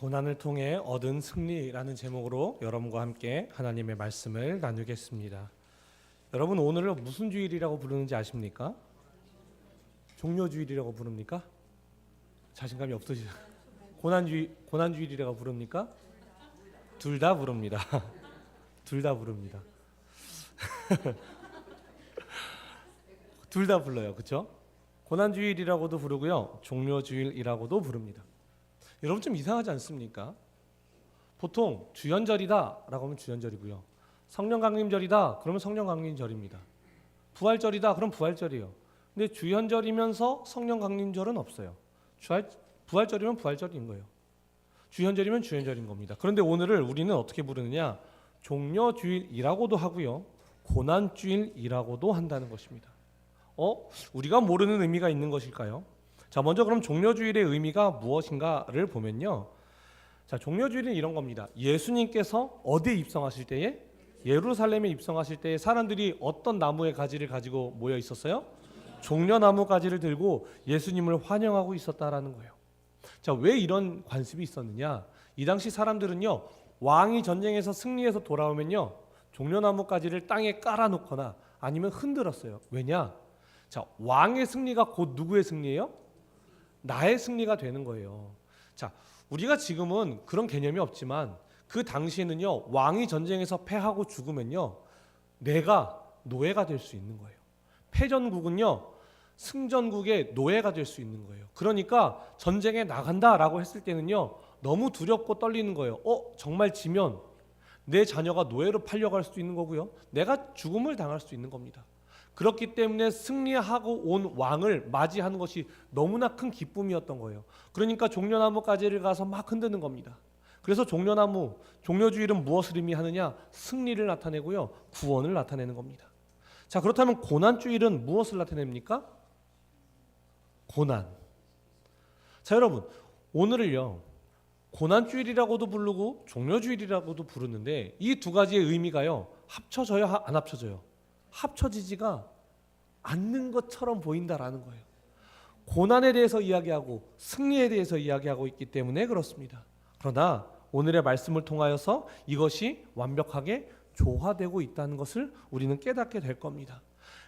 고난을 통해 얻은 승리라는 제목으로 여러분과 함께 하나님의 말씀을 나누겠습니다. 여러분, 오늘을 무슨 주일이라고 부르는지 아십니까? 종려주일이라고 부릅니까? 자신감이 없으시죠? 고난주일이라고 부릅니까? 둘 다 부릅니다. 둘 다 부릅니다. 둘 다 불러요. 그렇죠? 고난주일이라고도 부르고요, 종려주일이라고도 부릅니다. 여러분, 좀 이상하지 않습니까? 보통 주연절이다라고 하면 주연절이고요, 성령강림절이다 그러면 성령강림절입니다. 부활절이다 그럼 부활절이에요. 근데 주연절이면서 성령강림절은 없어요. 부활절이면 부활절인 거예요. 주연절이면 주연절인 겁니다. 그런데 오늘을 우리는 어떻게 부르느냐? 종려주일이라고도 하고요, 고난주일이라고도 한다는 것입니다. 우리가 모르는 의미가 있는 것일까요? 자, 먼저 그럼 종려주일의 의미가 무엇인가를 보면요, 자, 종려주일은 이런 겁니다. 예수님께서 어디에 입성하실 때에? 예루살렘에 입성하실 때에 사람들이 어떤 나무의 가지를 가지고 모여 있었어요? 종려나무 가지를 들고 예수님을 환영하고 있었다라는 거예요. 자, 왜 이런 관습이 있었느냐? 이 당시 사람들은요, 왕이 전쟁에서 승리해서 돌아오면요, 종려나무 가지를 땅에 깔아놓거나 아니면 흔들었어요. 왜냐? 자, 왕의 승리가 곧 누구의 승리예요? 나의 승리가 되는 거예요. 자, 우리가 지금은 그런 개념이 없지만 그 당시에는요, 왕이 전쟁에서 패하고 죽으면요, 내가 노예가 될 수 있는 거예요. 패전국은요, 승전국의 노예가 될 수 있는 거예요. 그러니까 전쟁에 나간다라고 했을 때는요, 너무 두렵고 떨리는 거예요. 정말 지면 내 자녀가 노예로 팔려갈 수도 있는 거고요, 내가 죽음을 당할 수도 있는 겁니다. 그렇기 때문에 승리하고 온 왕을 맞이하는 것이 너무나 큰 기쁨이었던 거예요. 그러니까 종려나무 가지를 가서 막 흔드는 겁니다. 그래서 종려주일은 무엇을 의미하느냐? 승리를 나타내고요, 구원을 나타내는 겁니다. 자, 그렇다면 고난주일은 무엇을 나타냅니까? 고난. 자, 여러분, 오늘을요, 고난주일이라고도 부르고 종려주일이라고도 부르는데 이 두 가지의 의미가요, 합쳐져요, 안 합쳐져요? 합쳐지지가 않는 것처럼 보인다라는 거예요. 고난에 대해서 이야기하고 승리에 대해서 이야기하고 있기 때문에 그렇습니다. 그러나 오늘의 말씀을 통하여서 이것이 완벽하게 조화되고 있다는 것을 우리는 깨닫게 될 겁니다.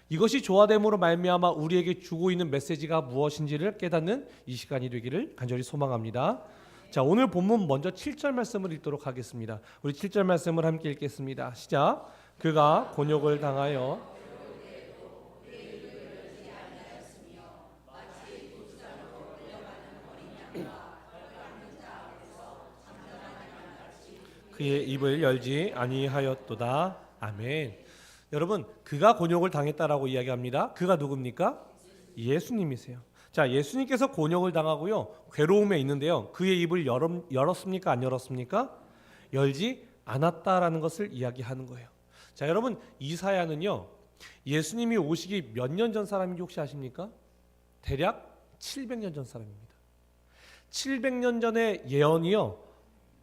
이것이 조화됨으로 말미암아 우리에게 주고 있는 메시지가 무엇인지를 깨닫는 이 시간이 되기를 간절히 소망합니다. 자, 오늘 본문 먼저 7절 말씀을 읽도록 하겠습니다. 우리 7절 말씀을 함께 읽겠습니다. 시작. 그가 곤욕을 당하여 그의 입을 열지 아니하였도다. 아멘. 여러분, 그가 곤욕을 당했다라고 이야기합니다. 그가 누굽니까? 예수님이세요. 자, 예수님께서 곤욕을 당하고요, 괴로움에 있는데요, 그의 입을 열었습니까? 안 열었습니까? 열지 않았다라는 것을 이야기하는 거예요. 자, 여러분, 이사야는요, 예수님이 오시기 몇 년 전 사람인지 혹시 아십니까? 대략 700년 전 사람입니다. 700년 전의 예언이요,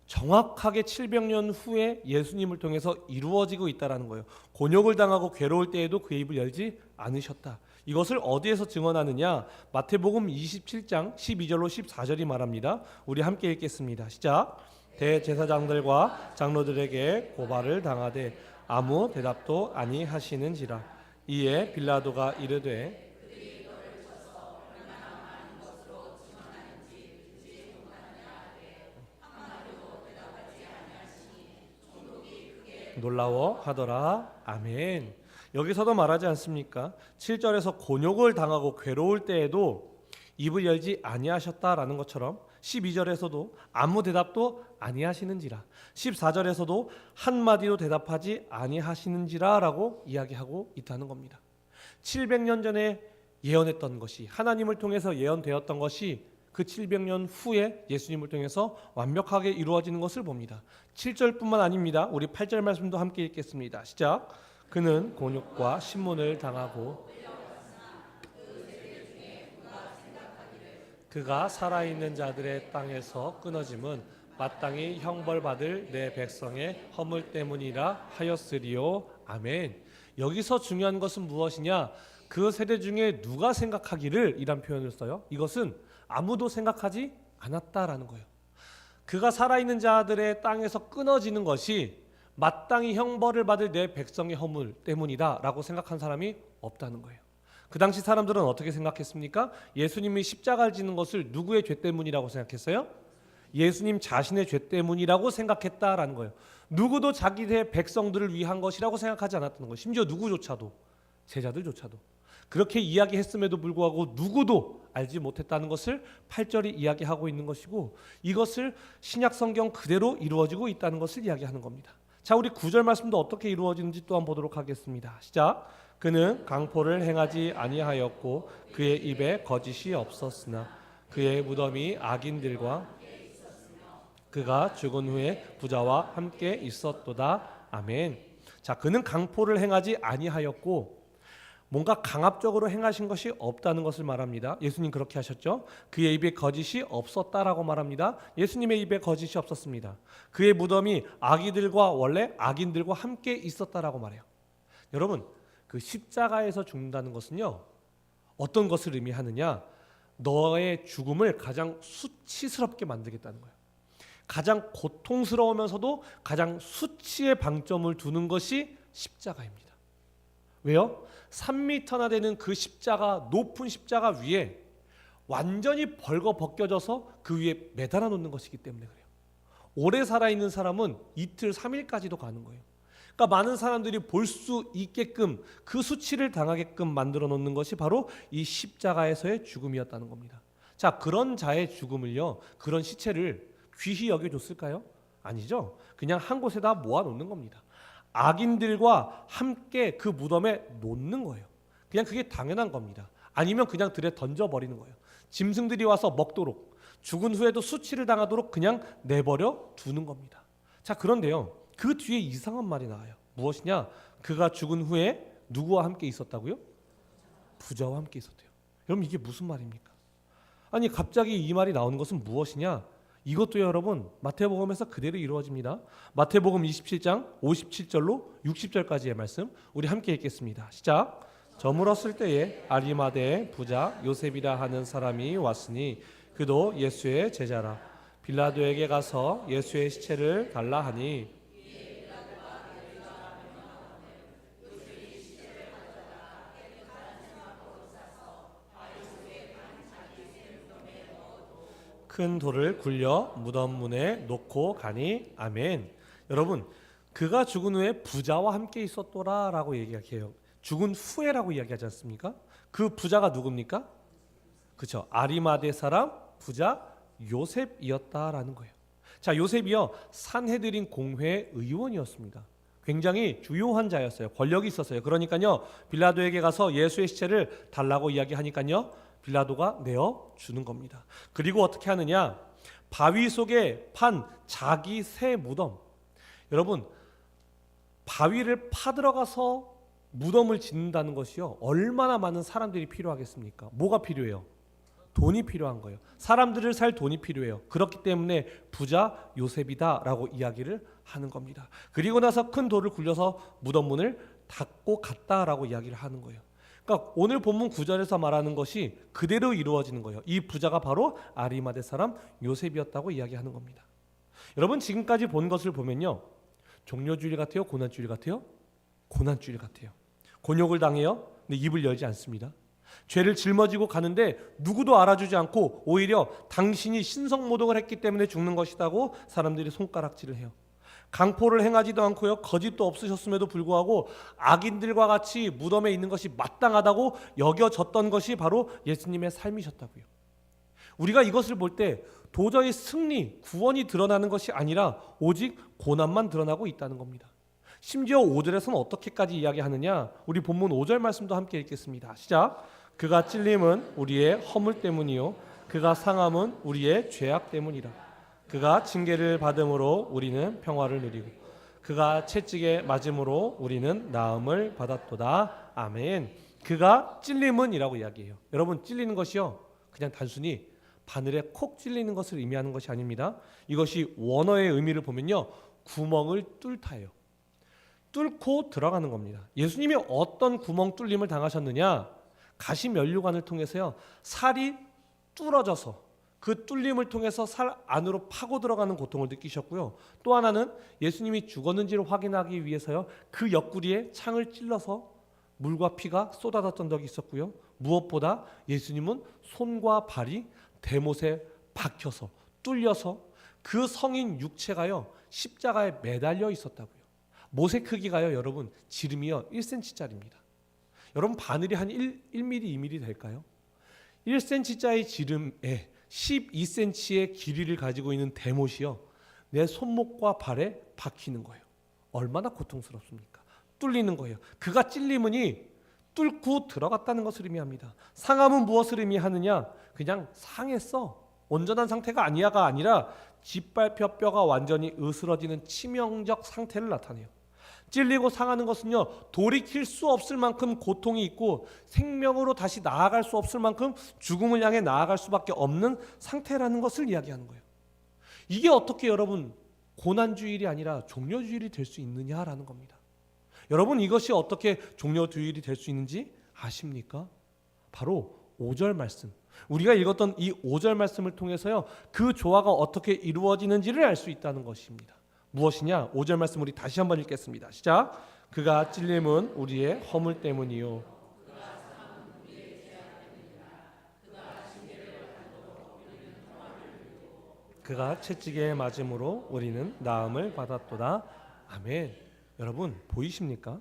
정확하게 700년 후에 예수님을 통해서 이루어지고 있다라는 거예요. 곤욕을 당하고 괴로울 때에도 그의 입을 열지 않으셨다. 이것을 어디에서 증언하느냐? 마태복음 27장 12절로 14절이 말합니다. 우리 함께 읽겠습니다. 시작. 대제사장들과 장로들에게 고발을 당하되 아무 대답도 아니하시는지라. 이에 빌라도가 이르되 놀라워 하더라. 아멘. 여기서도 말하지 않습니까? 7절에서 곤욕을 당하고 괴로울 때에도 입을 열지 아니하셨다라는 것처럼 12절에서도 아무 대답도 아니하시는지라, 14절에서도 한마디도 대답하지 아니하시는지라라고 이야기하고 있다는 겁니다. 700년 전에 예언했던 것이, 하나님을 통해서 예언되었던 것이 그 700년 후에 예수님을 통해서 완벽하게 이루어지는 것을 봅니다. 7절뿐만 아닙니다. 우리 8절 말씀도 함께 읽겠습니다. 시작. 그는 곤욕과 신문을 당하고 그가 살아있는 자들의 땅에서 끊어짐은 마땅히 형벌받을 내 백성의 허물 때문이라 하였으리요. 아멘. 여기서 중요한 것은 무엇이냐? 그 세대 중에 누가 생각하기를 이란 표현을 써요. 이것은 아무도 생각하지 않았다라는 거예요. 그가 살아있는 자들의 땅에서 끊어지는 것이 마땅히 형벌을 받을 내 백성의 허물 때문이다 라고 생각한 사람이 없다는 거예요. 그 당시 사람들은 어떻게 생각했습니까? 예수님이 십자가를 지는 것을 누구의 죄 때문이라고 생각했어요? 예수님 자신의 죄 때문이라고 생각했다라는 거예요. 누구도 자기의 백성들을 위한 것이라고 생각하지 않았다는 거예요. 심지어 누구조차도, 제자들조차도 그렇게 이야기했음에도 불구하고 누구도 알지 못했다는 것을 8절이 이야기하고 있는 것이고, 이것을 신약 성경 그대로 이루어지고 있다는 것을 이야기하는 겁니다. 자, 우리 9절 말씀도 어떻게 이루어지는지 또한 보도록 하겠습니다. 시작. 그는 강포를 행하지 아니하였고 그의 입에 거짓이 없었으나 그의 무덤이 악인들과 그가 죽은 후에 부자와 함께 있었도다. 아멘. 자, 그는 강포를 행하지 아니하였고, 뭔가 강압적으로 행하신 것이 없다는 것을 말합니다. 예수님 그렇게 하셨죠. 그의 입에 거짓이 없었다라고 말합니다. 예수님의 입에 거짓이 없었습니다. 그의 무덤이 원래 악인들과 함께 있었다라고 말해요. 여러분, 그 십자가에서 죽는다는 것은요, 어떤 것을 의미하느냐? 너의 죽음을 가장 수치스럽게 만들겠다는 거예요. 가장 고통스러우면서도 가장 수치의 방점을 두는 것이 십자가입니다. 왜요? 3m나 되는 그 십자가, 높은 십자가 위에 완전히 벌거벗겨져서 그 위에 매달아 놓는 것이기 때문에 그래요. 오래 살아있는 사람은 이틀, 3일까지도 가는 거예요. 그러니까 많은 사람들이 볼 수 있게끔 그 수치를 당하게끔 만들어 놓는 것이 바로 이 십자가에서의 죽음이었다는 겁니다. 자, 그런 자의 죽음을요, 그런 시체를 귀히 여겨줬을까요? 아니죠. 그냥 한 곳에다 모아놓는 겁니다. 악인들과 함께 그 무덤에 놓는 거예요. 그냥 그게 당연한 겁니다. 아니면 그냥 들에 던져버리는 거예요. 짐승들이 와서 먹도록, 죽은 후에도 수치를 당하도록 그냥 내버려 두는 겁니다. 자, 그런데요, 그 뒤에 이상한 말이 나와요. 무엇이냐? 그가 죽은 후에 누구와 함께 있었다고요? 부자와 함께 있었대요. 여러분, 이게 무슨 말입니까? 아니, 갑자기 이 말이 나오는 것은 무엇이냐? 이것도 여러분 마태복음에서 그대로 이루어집니다. 마태복음 27장 57절로 60절까지의 말씀 우리 함께 읽겠습니다. 시작. 저물었을 때에 아리마대의 부자 요셉이라 하는 사람이 왔으니 그도 예수의 제자라. 빌라도에게 가서 예수의 시체를 달라 하니 큰 돌을 굴려 무덤 문에 놓고 가니. 아멘. 여러분, 그가 죽은 후에 부자와 함께 있었더라라고 얘기해요. 죽은 후에라고 이야기하지 않습니까? 그 부자가 누굽니까? 그렇죠. 아리마대 사람 부자 요셉이었다라는 거예요. 자, 요셉이요, 산헤드린 공회의 의원이었습니다. 굉장히 주요한 자였어요. 권력이 있었어요. 그러니까요, 빌라도에게 가서 예수의 시체를 달라고 이야기하니까요, 빌라도가 내어 주는 겁니다. 그리고 어떻게 하느냐? 바위 속에 판 자기 새 무덤. 여러분, 바위를 파들어가서 무덤을 짓는다는 것이요, 얼마나 많은 사람들이 필요하겠습니까? 뭐가 필요해요? 돈이 필요한 거예요. 사람들을 살 돈이 필요해요. 그렇기 때문에 부자 요셉이다라고 이야기를 하는 겁니다. 그리고 나서 큰 돌을 굴려서 무덤 문을 닫고 갔다라고 이야기를 하는 거예요. 그러니까 오늘 본문 9절에서 말하는 것이 그대로 이루어지는 거예요. 이 부자가 바로 아리마대 사람 요셉이었다고 이야기하는 겁니다. 여러분, 지금까지 본 것을 보면요, 종려주일 같아요? 고난주일 같아요? 고난주일 같아요. 곤욕을 당해요. 근데 입을 열지 않습니다. 죄를 짊어지고 가는데 누구도 알아주지 않고 오히려 당신이 신성모독을 했기 때문에 죽는 것이라고 사람들이 손가락질을 해요. 강포를 행하지도 않고요, 거짓도 없으셨음에도 불구하고 악인들과 같이 무덤에 있는 것이 마땅하다고 여겨졌던 것이 바로 예수님의 삶이셨다고요. 우리가 이것을 볼 때 도저히 승리, 구원이 드러나는 것이 아니라 오직 고난만 드러나고 있다는 겁니다. 심지어 5절에서는 어떻게까지 이야기하느냐? 우리 본문 5절 말씀도 함께 읽겠습니다. 시작. 그가 찔림은 우리의 허물 때문이요 그가 상함은 우리의 죄악 때문이라. 그가 징계를 받음으로 우리는 평화를 누리고 그가 채찍에 맞음으로 우리는 나음을 받았도다. 아멘. 그가 찔림은 이라고 이야기해요. 여러분, 찔리는 것이요, 그냥 단순히 바늘에 콕 찔리는 것을 의미하는 것이 아닙니다. 이것이 원어의 의미를 보면요, 구멍을 뚫다예요. 뚫고 들어가는 겁니다. 예수님이 어떤 구멍 뚫림을 당하셨느냐? 가시면류관을 통해서요, 살이 뚫어져서 그 뚫림을 통해서 살 안으로 파고 들어가는 고통을 느끼셨고요. 또 하나는 예수님이 죽었는지를 확인하기 위해서요. 그 옆구리에 창을 찔러서 물과 피가 쏟아졌던 적이 있었고요. 무엇보다 예수님은 손과 발이 대못에 박혀서 뚫려서 그 성인 육체가요. 십자가에 매달려 있었다고요. 못의 크기가요. 여러분 지름이요 1cm짜리입니다. 여러분 바늘이 한 1mm, 2mm 될까요? 1cm짜리 지름에 12cm의 길이를 가지고 있는 대못이요. 내 손목과 발에 박히는 거예요. 얼마나 고통스럽습니까? 뚫리는 거예요. 그가 찔림은이 뚫고 들어갔다는 것을 의미합니다. 상함은 무엇을 의미하느냐? 그냥 상했어. 온전한 상태가 아니야가 아니라 짓밟혀 뼈가 완전히 으스러지는 치명적 상태를 나타내요. 찔리고 상하는 것은요, 돌이킬 수 없을 만큼 고통이 있고 생명으로 다시 나아갈 수 없을 만큼 죽음을 향해 나아갈 수밖에 없는 상태라는 것을 이야기하는 거예요. 이게 어떻게 여러분 고난주일이 아니라 종려주일이 될 수 있느냐라는 겁니다. 여러분 이것이 어떻게 종려주일이 될 수 있는지 아십니까? 바로 5절 말씀. 우리가 읽었던 이 5절 말씀을 통해서요, 그 조화가 어떻게 이루어지는지를 알 수 있다는 것입니다. 무엇이냐? 5절 말씀 우리 다시 한번 읽겠습니다. 시작. 그가 찔림은 우리의 허물 때문이요. 그가 채찍에 맞음으로 우리는 나음을 받았도다. 아멘. 여러분 보이십니까?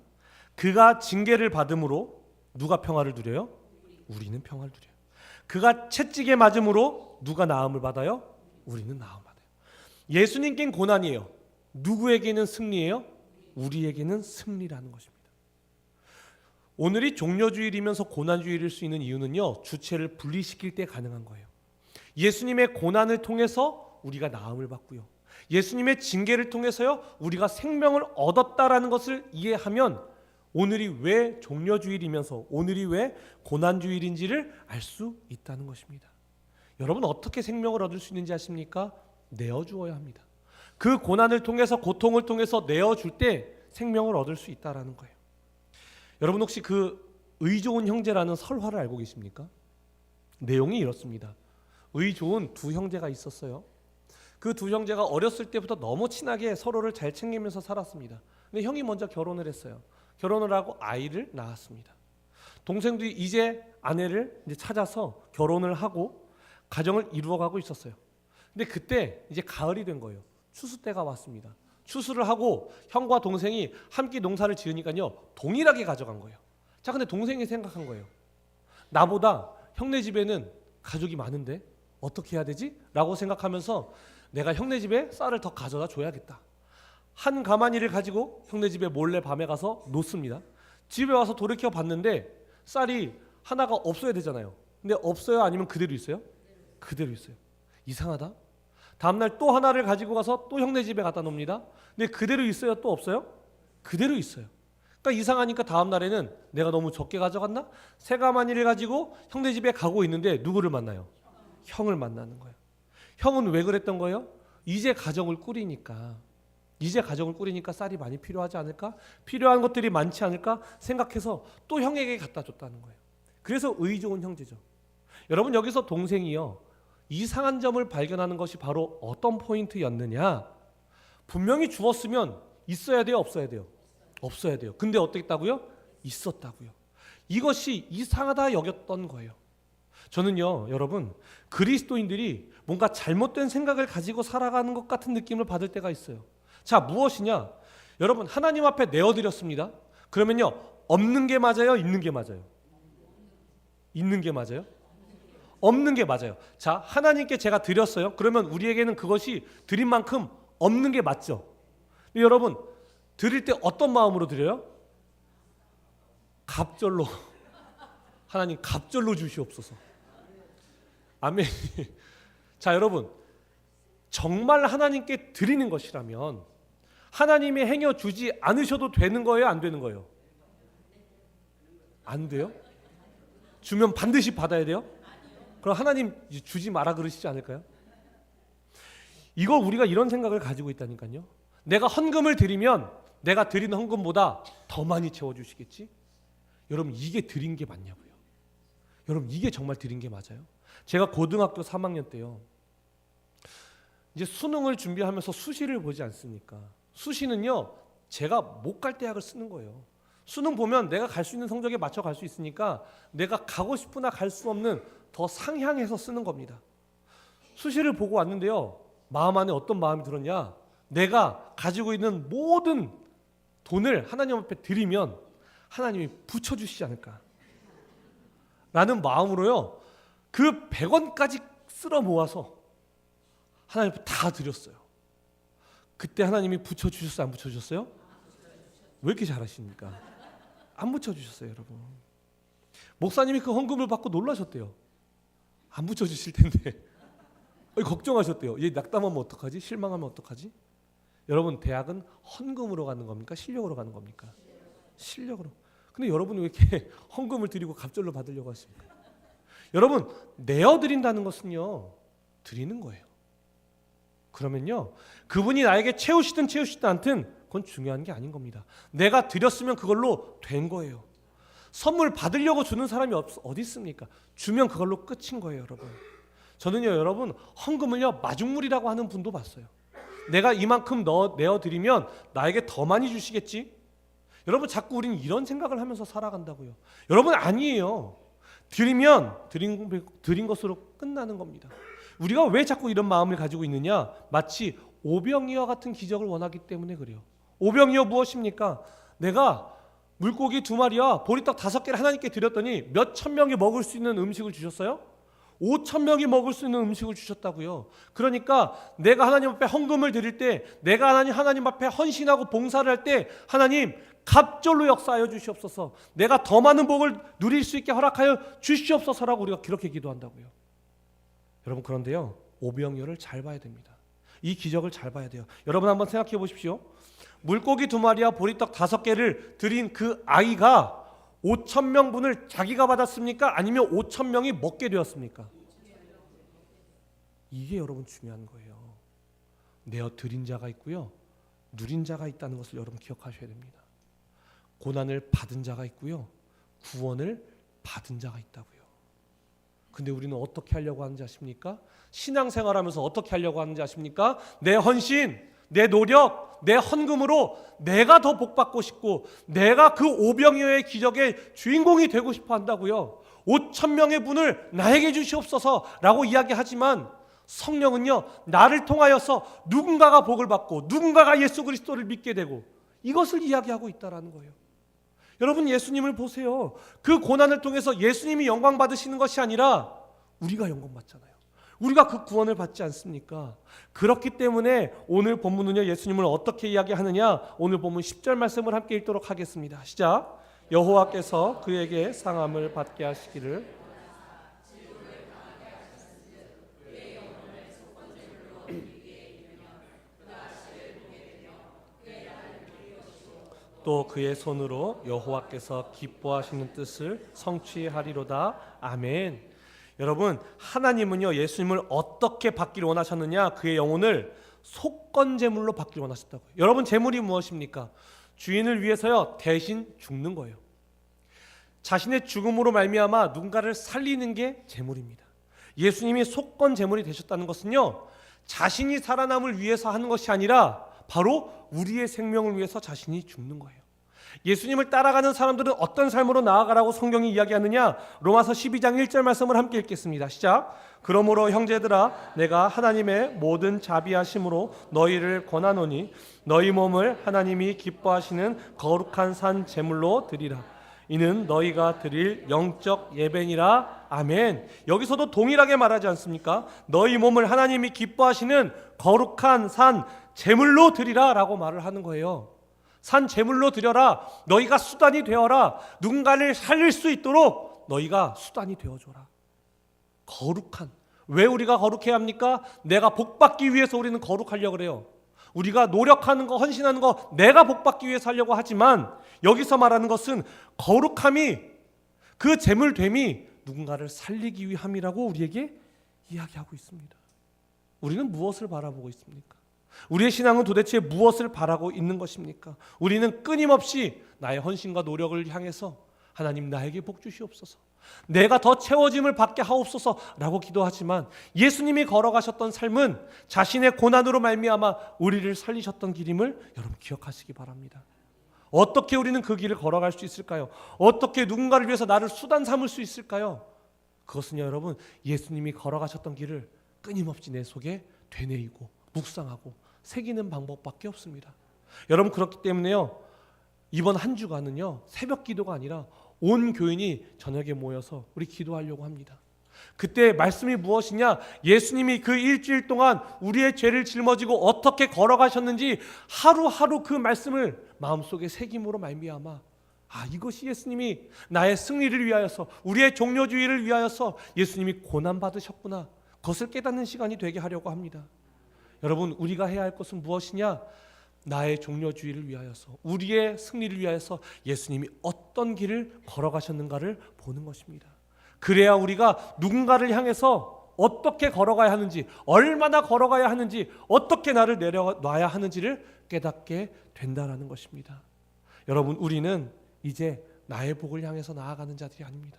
그가 징계를 받음으로 누가 평화를 누려요? 우리는 평화를 누려요. 그가 채찍에 맞음으로 누가 나음을 받아요? 우리는 나음을 받아요. 예수님께는 고난이에요. 누구에게는 승리예요? 우리에게는 승리라는 것입니다. 오늘이 종려주일이면서 고난주일일 수 있는 이유는요, 주체를 분리시킬 때 가능한 거예요. 예수님의 고난을 통해서 우리가 나음을 받고요, 예수님의 징계를 통해서요 우리가 생명을 얻었다라는 것을 이해하면 오늘이 왜 종려주일이면서 오늘이 왜 고난주일인지를 알 수 있다는 것입니다. 여러분 어떻게 생명을 얻을 수 있는지 아십니까? 내어주어야 합니다. 그 고난을 통해서 고통을 통해서 내어줄 때 생명을 얻을 수 있다라는 거예요. 여러분 혹시 그 의좋은 형제라는 설화를 알고 계십니까? 내용이 이렇습니다. 의좋은 두 형제가 있었어요. 그 두 형제가 어렸을 때부터 너무 친하게 서로를 잘 챙기면서 살았습니다. 근데 형이 먼저 결혼을 했어요. 결혼을 하고 아이를 낳았습니다. 동생도 이제 아내를 이제 찾아서 결혼을 하고 가정을 이루어가고 있었어요. 근데 그때 이제 가을이 된 거예요. 추수 때가 왔습니다. 추수를 하고 형과 동생이 함께 농사를 지으니까요 동일하게 가져간 거예요. 자, 근데 동생이 생각한 거예요. 나보다 형네 집에는 가족이 많은데 어떻게 해야 되지? 라고 생각하면서 내가 형네 집에 쌀을 더 가져다 줘야겠다. 한 가마니를 가지고 형네 집에 몰래 밤에 가서 놓습니다. 집에 와서 돌이켜 봤는데 쌀이 하나가 없어야 되잖아요. 근데 없어요? 아니면 그대로 있어요? 그대로 있어요. 이상하다. 다음날 또 하나를 가지고 가서 또 형네 집에 갖다 놓습니다. 근데 그대로 있어요? 또 없어요? 그대로 있어요. 그러니까 이상하니까 다음날에는 내가 너무 적게 가져갔나? 세 가마니를 가지고 형네 집에 가고 있는데 누구를 만나요? 형을 만나는 거예요. 형은 왜 그랬던 거예요? 이제 가정을 꾸리니까 쌀이 많이 필요하지 않을까? 필요한 것들이 많지 않을까? 생각해서 또 형에게 갖다 줬다는 거예요. 그래서 의좋은 형제죠. 여러분 여기서 동생이요 이상한 점을 발견하는 것이 바로 어떤 포인트였느냐? 분명히 주었으면 있어야 돼요, 없어야 돼요? 없어야 돼요. 근데 어떻겠다고요? 있었다고요. 이것이 이상하다 여겼던 거예요. 저는요, 여러분, 그리스도인들이 뭔가 잘못된 생각을 가지고 살아가는 것 같은 느낌을 받을 때가 있어요. 자, 무엇이냐? 여러분, 하나님 앞에 내어드렸습니다. 그러면요, 없는 게 맞아요? 있는 게 맞아요? 있는 게 맞아요? 없는 게 맞아요. 자, 하나님께 제가 드렸어요. 그러면 우리에게는 그것이 드린 만큼 없는 게 맞죠? 근데 여러분, 드릴 때 어떤 마음으로 드려요? 갑절로. 하나님 갑절로 주시옵소서. 아멘. 자, 여러분, 정말 하나님께 드리는 것이라면 하나님이 행여 주지 않으셔도 되는 거예요? 안 되는 거예요? 안 돼요? 주면 반드시 받아야 돼요? 그럼 하나님 주지 마라 그러시지 않을까요? 이거 우리가 이런 생각을 가지고 있다니까요. 내가 헌금을 드리면 내가 드린 헌금보다 더 많이 채워주시겠지? 여러분 이게 드린 게 맞냐고요? 여러분 이게 정말 드린 게 맞아요? 제가 고등학교 3학년 때요, 이제 수능을 준비하면서 수시를 보지 않습니까? 수시는요, 제가 못 갈 대학을 쓰는 거예요. 수능 보면 내가 갈 수 있는 성적에 맞춰 갈 수 있으니까 내가 가고 싶으나 갈 수 없는 더 상향해서 쓰는 겁니다. 수시를 보고 왔는데요, 마음 안에 어떤 마음이 들었냐? 내가 가지고 있는 모든 돈을 하나님 앞에 드리면 하나님이 붙여주시지 않을까 라는 마음으로요, 그 100원까지 쓸어 모아서 하나님 앞에 다 드렸어요. 그때 하나님이 붙여주셨어요? 안 붙여주셨어요? 왜 이렇게 잘하십니까? 안 붙여주셨어요, 여러분. 목사님이 그 헌금을 받고 놀라셨대요. 안 붙여주실 텐데 걱정하셨대요. 얘 낙담하면 어떡하지? 실망하면 어떡하지? 여러분, 대학은 헌금으로 가는 겁니까? 실력으로 가는 겁니까? 실력으로. 근데 여러분이 왜 이렇게 헌금을 드리고 갑절로 받으려고 하십니까? 여러분, 내어드린다는 것은요, 드리는 거예요. 그러면요, 그분이 나에게 채우시든 않든 그건 중요한 게 아닌 겁니다. 내가 드렸으면 그걸로 된 거예요. 선물 받으려고 주는 사람이 어디 있습니까? 주면 그걸로 끝인 거예요, 여러분. 저는요, 여러분, 헌금을요, 마중물이라고 하는 분도 봤어요. 내가 이만큼 내어드리면 나에게 더 많이 주시겠지? 여러분, 자꾸 우리는 이런 생각을 하면서 살아간다고요. 여러분, 아니에요. 드리면 드린 것으로 끝나는 겁니다. 우리가 왜 자꾸 이런 마음을 가지고 있느냐? 마치 오병이어 같은 기적을 원하기 때문에 그래요. 오병이어 무엇입니까? 내가 물고기 2마리와 보리떡 5개를 하나님께 드렸더니 몇 천 명이 먹을 수 있는 음식을 주셨어요? 5천 명이 먹을 수 있는 음식을 주셨다고요. 그러니까 내가 하나님 앞에 헌금을 드릴 때, 내가 하나님 앞에 헌신하고 봉사를 할 때, 하나님 갑절로 역사하여 주시옵소서, 내가 더 많은 복을 누릴 수 있게 허락하여 주시옵소서라고 우리가 그렇게 기도한다고요. 여러분, 그런데요, 오병이어를 잘 봐야 됩니다. 이 기적을 잘 봐야 돼요. 여러분, 한번 생각해 보십시오. 물고기 2마리와 보리떡 5개를 드린 그 아이가 5천 명분을 자기가 받았습니까? 아니면 5천 명이 먹게 되었습니까? 이게 여러분 중요한 거예요. 내어 드린 자가 있고요, 누린 자가 있다는 것을 여러분 기억하셔야 됩니다. 고난을 받은 자가 있고요, 구원을 받은 자가 있다고요. 근데 우리는 어떻게 하려고 하는지 아십니까? 신앙생활하면서 어떻게 하려고 하는지 아십니까? 내 헌신, 내 노력, 내 헌금으로 내가 더 복받고 싶고, 내가 그 오병이어의 기적의 주인공이 되고 싶어 한다고요. 5천 명의 분을 나에게 주시옵소서 라고 이야기하지만, 성령은요, 나를 통하여서 누군가가 복을 받고 누군가가 예수 그리스도를 믿게 되고, 이것을 이야기하고 있다라는 거예요. 여러분, 예수님을 보세요. 그 고난을 통해서 예수님이 영광 받으시는 것이 아니라 우리가 영광 받잖아요. 우리가 그 구원을 받지 않습니까? 그렇기 때문에 오늘 본문은요, 예수님을 어떻게 이야기하느냐? 오늘 본문 10절 말씀을 함께 읽도록 하겠습니다. 시작. 여호와께서 그에게 상함을 받게 하시기를 또 그의 손으로 여호와께서 기뻐하시는 뜻을 성취하리로다. 아멘. 여러분, 하나님은요, 예수님을 어떻게 받기를 원하셨느냐? 그의 영혼을 속건제물로 받기를 원하셨다고요. 여러분, 제물이 무엇입니까? 주인을 위해서요, 대신 죽는 거예요. 자신의 죽음으로 말미암아 누군가를 살리는 게 제물입니다. 예수님이 속건제물이 되셨다는 것은요, 자신이 살아남을 위해서 하는 것이 아니라 바로 우리의 생명을 위해서 자신이 죽는 거예요. 예수님을 따라가는 사람들은 어떤 삶으로 나아가라고 성경이 이야기하느냐? 로마서 12장 1절 말씀을 함께 읽겠습니다. 시작. 그러므로 형제들아, 내가 하나님의 모든 자비하심으로 너희를 권하노니 너희 몸을 하나님이 기뻐하시는 거룩한 산 제물로 드리라. 이는 너희가 드릴 영적 예배니라. 아멘. 여기서도 동일하게 말하지 않습니까? 너희 몸을 하나님이 기뻐하시는 거룩한 산 제물로 드리라 라고 말을 하는 거예요. 산 제물로 드려라. 너희가 수단이 되어라. 누군가를 살릴 수 있도록 너희가 수단이 되어줘라. 거룩한. 왜 우리가 거룩해야 합니까? 내가 복받기 위해서 우리는 거룩하려고 그래요. 우리가 노력하는 거, 헌신하는 거 내가 복받기 위해서 하려고 하지만, 여기서 말하는 것은 거룩함이, 그 제물됨이 누군가를 살리기 위함이라고 우리에게 이야기하고 있습니다. 우리는 무엇을 바라보고 있습니까? 우리의 신앙은 도대체 무엇을 바라고 있는 것입니까? 우리는 끊임없이 나의 헌신과 노력을 향해서 하나님 나에게 복 주시옵소서, 내가 더 채워짐을 받게 하옵소서라고 기도하지만 예수님이 걸어가셨던 삶은 자신의 고난으로 말미암아 우리를 살리셨던 길임을 여러분 기억하시기 바랍니다. 어떻게 우리는 그 길을 걸어갈 수 있을까요? 어떻게 누군가를 위해서 나를 수단 삼을 수 있을까요? 그것은요 여러분, 예수님이 걸어가셨던 길을 끊임없이 내 속에 되뇌이고 묵상하고 새기는 방법밖에 없습니다. 여러분, 그렇기 때문에요, 이번 한 주간은요 새벽 기도가 아니라 온 교인이 저녁에 모여서 우리 기도하려고 합니다. 그때 말씀이 무엇이냐? 예수님이 그 일주일 동안 우리의 죄를 짊어지고 어떻게 걸어가셨는지 하루하루 그 말씀을 마음속에 새김으로 말미암아 이것이 예수님이 나의 승리를 위하여서, 우리의 종료주의를 위하여서 예수님이 고난받으셨구나, 그것을 깨닫는 시간이 되게 하려고 합니다. 여러분, 우리가 해야 할 것은 무엇이냐? 나의 종료주의를 위하여서, 우리의 승리를 위하여서 예수님이 어떤 길을 걸어가셨는가를 보는 것입니다. 그래야 우리가 누군가를 향해서 어떻게 걸어가야 하는지, 얼마나 걸어가야 하는지, 어떻게 나를 내려놔야 하는지를 깨닫게 된다라는 것입니다. 여러분, 우리는 이제 나의 복을 향해서 나아가는 자들이 아닙니다.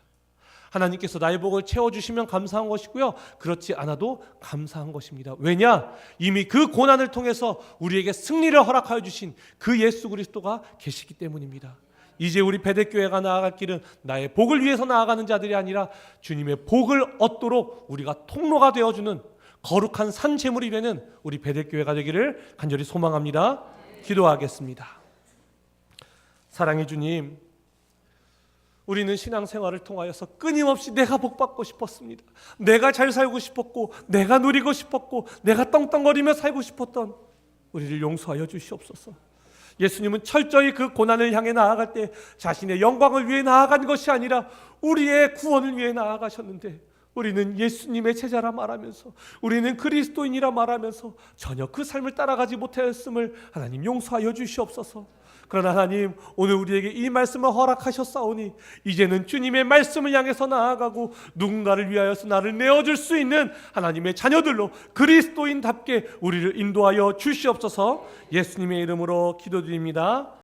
하나님께서 나의 복을 채워주시면 감사한 것이고요, 그렇지 않아도 감사한 것입니다. 왜냐? 이미 그 고난을 통해서 우리에게 승리를 허락하여 주신 그 예수 그리스도가 계시기 때문입니다. 이제 우리 베델교회가 나아갈 길은 나의 복을 위해서 나아가는 자들이 아니라 주님의 복을 얻도록 우리가 통로가 되어주는 거룩한 산 제물이 되는 우리 베델교회가 되기를 간절히 소망합니다. 기도하겠습니다. 사랑의 주님, 우리는 신앙생활을 통하여서 끊임없이 내가 복받고 싶었습니다. 내가 잘 살고 싶었고, 내가 누리고 싶었고, 내가 떵떵거리며 살고 싶었던 우리를 용서하여 주시옵소서. 예수님은 철저히 그 고난을 향해 나아갈 때 자신의 영광을 위해 나아간 것이 아니라 우리의 구원을 위해 나아가셨는데, 우리는 예수님의 제자라 말하면서, 우리는 그리스도인이라 말하면서 전혀 그 삶을 따라가지 못하였음을 하나님 용서하여 주시옵소서. 그러나 하나님, 오늘 우리에게 이 말씀을 허락하셨사오니 이제는 주님의 말씀을 향해서 나아가고 누군가를 위하여서 나를 내어줄 수 있는 하나님의 자녀들로 그리스도인답게 우리를 인도하여 주시옵소서. 예수님의 이름으로 기도드립니다.